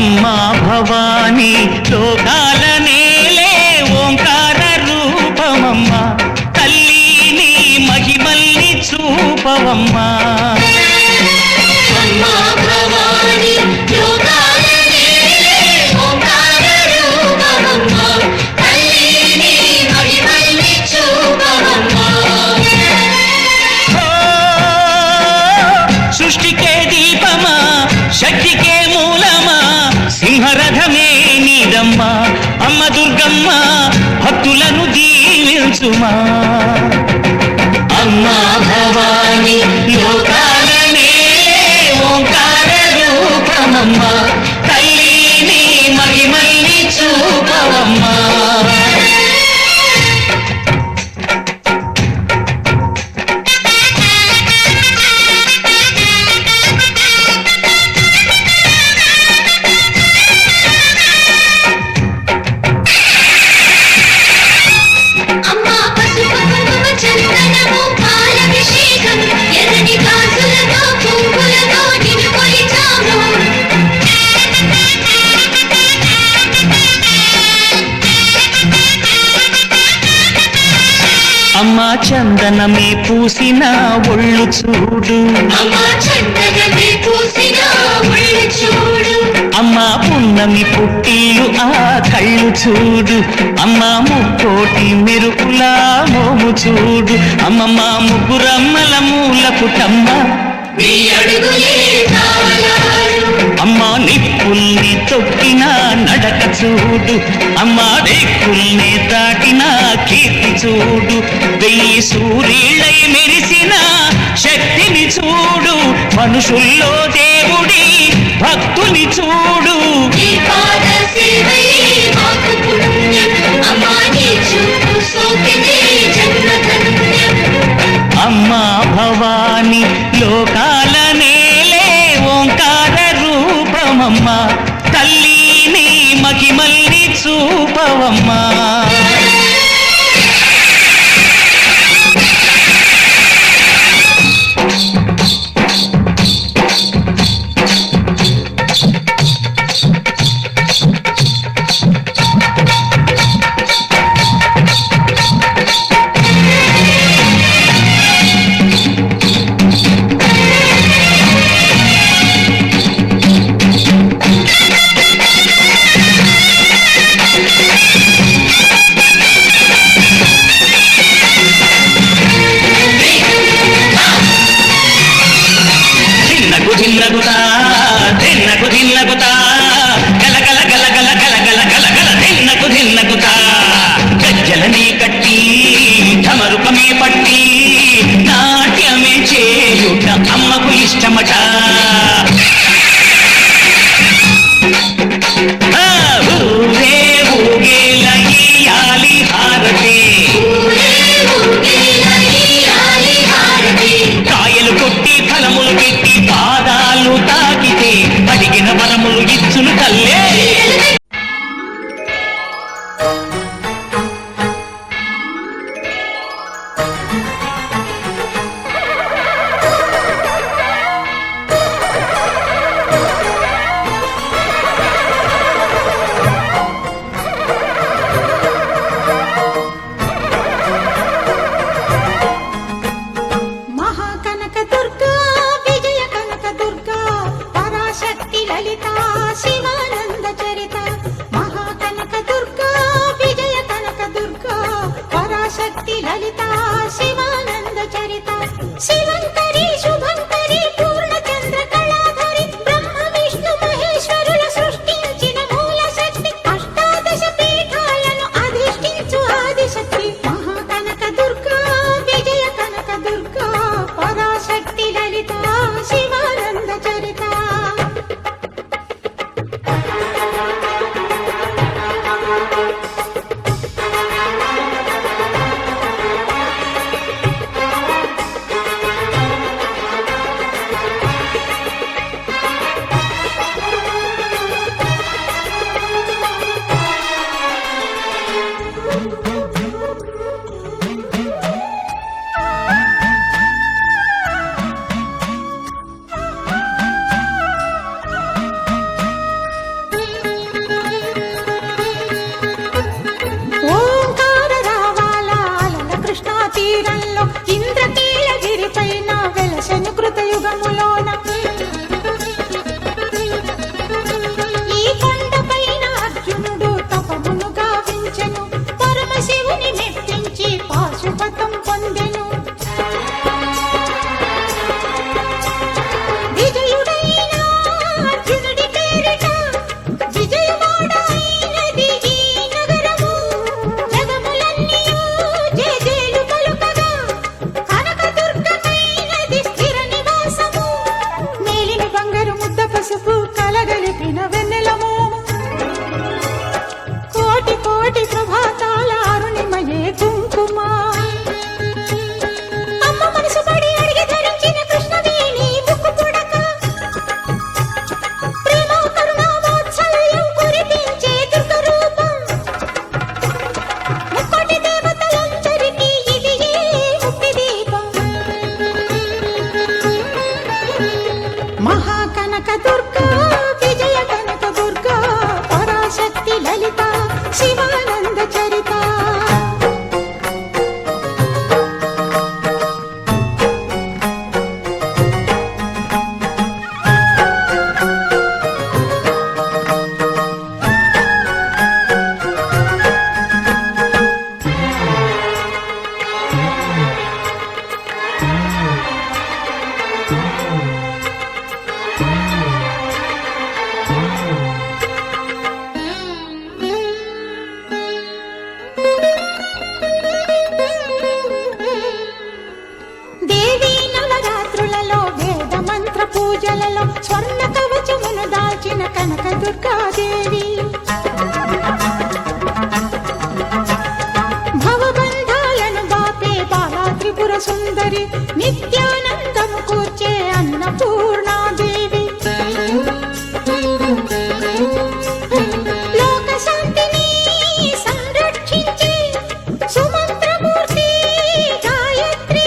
అమ్మా భవానీ లోకాల నేలే ఓంకార రూపమమ్మా, తల్లి నీ మహిమల్ని చూపవమ్మా. సృష్టికే దీపమా, శక్తికే మూలమా, సింహరథమే నీదమ్మా. అమ్మ దుర్గమ్మ భక్తులను దీవించుమా. అమ్మా భవానీ లోకాల నేలే ఓంకార రూపమమ్మా, తల్లి నీ మహిమల్ని చూపవమ్మా. అమ్మా చందనమే పూసిన ఒళ్ళు చూడు, అమ్మా పున్నమి పుట్టిల్లు ఆ కళ్ళు చూడు, అమ్మా ముక్కోటి మెరుపులా మోము చూడు. అమ్మమ్మ ముగ్గురమ్మల మూల పుటమ్మ, అమ్మా నిప్పుల్ని తొక్కిన నడక చూడు, అమ్మా రేకుల్ని దాటిన కీర్తి చూడు. 1000 సూర్యులై మెరిసిన శక్తిని చూడు, మనుషుల్లో దేవుడి భక్తుని చూడు. అమ్మా భవానీ లోకాల నేలే ఓంకార రూపమమ్మా, తల్లి నీ మహిమల్ని చూపవమ్మా. ధిన్నగుతా ధిన్నకు ధిన్నగుతా గల గల గల గల గల గల గల గల ధిన్నకు ధిన్నగుతా. గజ్జలనే కట్టి ఢమరుకమే పట్టి నాట్యమే చేయుట అమ్మకు ఇష్టమట. ఊరే ఊగేల ఇయ్యాలి హారతి, కాయలు కొట్టి ఫలములు పెట్టి పాదాలు తాకితే అడిగిన వరములు ఇచ్చును తల్లే. పసుపు కలగలిపిన వెన్నెలమోము కోటి కోటి ప్రభాతాల అరుణిమయే కుంకుమ అమ్మ మనసు పడి అడిగి ధరించిన కృష్ణవేణి ముక్కు పుడక ప్రేమ కరుణ వాత్సల్యం కురిపించే దుర్గ రూపం ముక్కోటి దేవతలందరికీ ఇది ముక్తి దీపం మహాకనక దుర్గా విజయ కనక దుర్గా పరాశక్తి లలిత శివానంద చరిత దేవి నవరాత్రులలో వేద మంత్ర పూజలలో స్వర్ణ కవచమును దాల్చిన కనక దుర్గాదేవి భవబంధాలను బాపే బాలా త్రిపుర సుందరి నిత్యానందము కూర్చే అన్నపూర్ణాదేవి లోక శాంతిని సంరక్షించే సుమంత్రమూర్తి గాయత్రి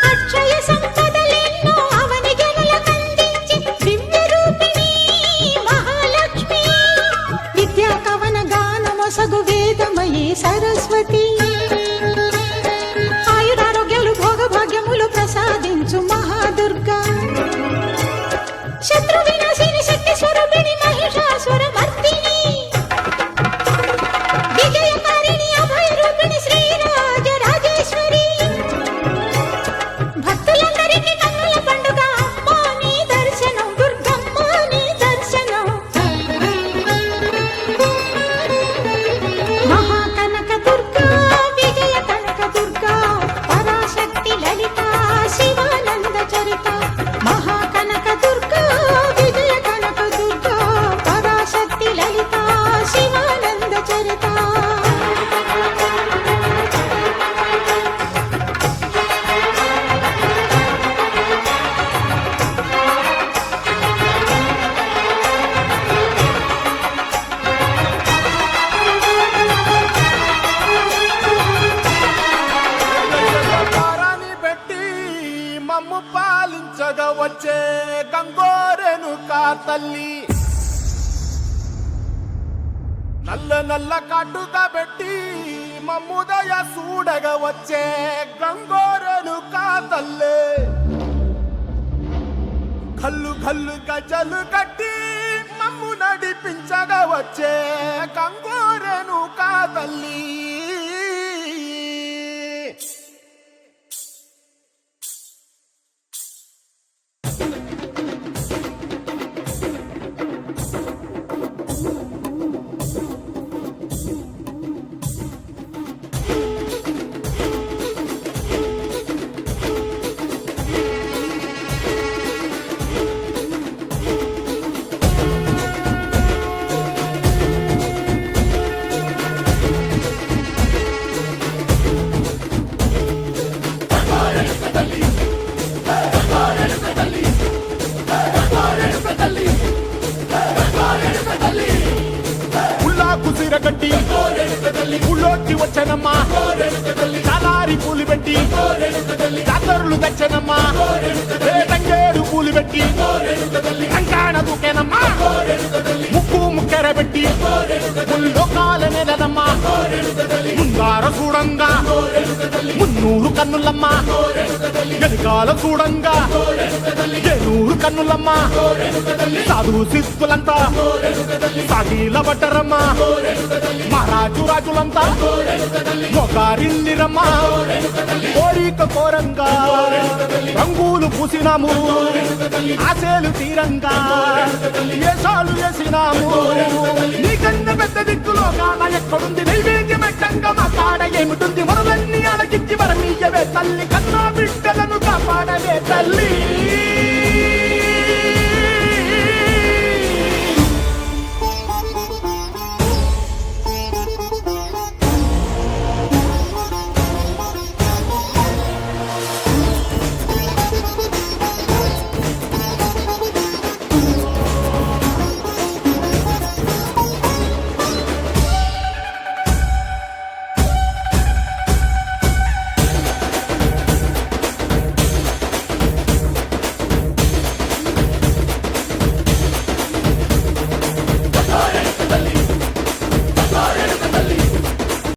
అక్షయ సంపదలెన్నో అవని జనులకందించి దివ్య రూపిణి మహాలక్ష్మి విద్యా కవన గానమొసగు వేదమయీ సరస్వతి ఆయురారోగ్యాలు భోగభాగ్యములు ప్రసాదించు మహాదుర్గా శత్రు వినాశిని శక్తి స్వరూపిణి మహిషాసుర మర్దిని విజయకారిణి అభయ రూపిణి శ్రీరాజ రాజేశ్వరి భక్తులందరికీ కన్నుల పండుగ అమ్మా నీ దర్శనం దుర్గమ్మ నీ దర్శనం మహాకనక దుర్గా విజయ కనక దుర్గా పరాశక్తి లలిత శివానంద చరిత మహాకనక దుర్గా విజయ కనక దుర్గా పరాశక్తి లలిత శివానంద చరిత భారాన్ని పెట్టి మమ్ము పాలించగా వచ్చే గంగోరెను కా తల్లి నల్ల నల్ల కాటుగా పెట్టి మమ్ముదయ చూడగా వచ్చే గంగోరెను కా తల్లి కల్లు కల్లు గజలు కట్టి మమ్ము నడిపించగా వచ్చే గంగోరెను కా తల్లి కుసిరగట్టి ఊళ్ళోకి వచ్చనమ్మా చాలారి పూలు పెట్టి జాతరులు తెచ్చనమ్మా తంగేడు పూలు పెట్టి కంకాణ దూకేనమ్మా ముక్కు ముక్కెర పెట్టి లోకాల నెలనమ్మా ముందార చూడంగా మున్నూరు కన్నులమ్మా వెనకాల చూడంగా ఏనూరు కన్నులమ్మా సాధు సిద్ధులంతా సాగిల పట్టరమ్మా మహారాజు రాజులంతా మొగారిల్లిరమ్మా కోరిక కోరంగా రంగులు పూసినాము ఆశలు తీరంగా ఏసాలు వేసినాము నీకన్నా పెద్ద దిక్కులో కాన ఎక్కడుంది నైవేద్యం ఎట్టంగా మా కాడ ఏమిటుంది మొదలన్నీ అడగిచ్చి వరమీయవే తల్లి కన్నా బిడ్డలను కాపాడవే తల్లి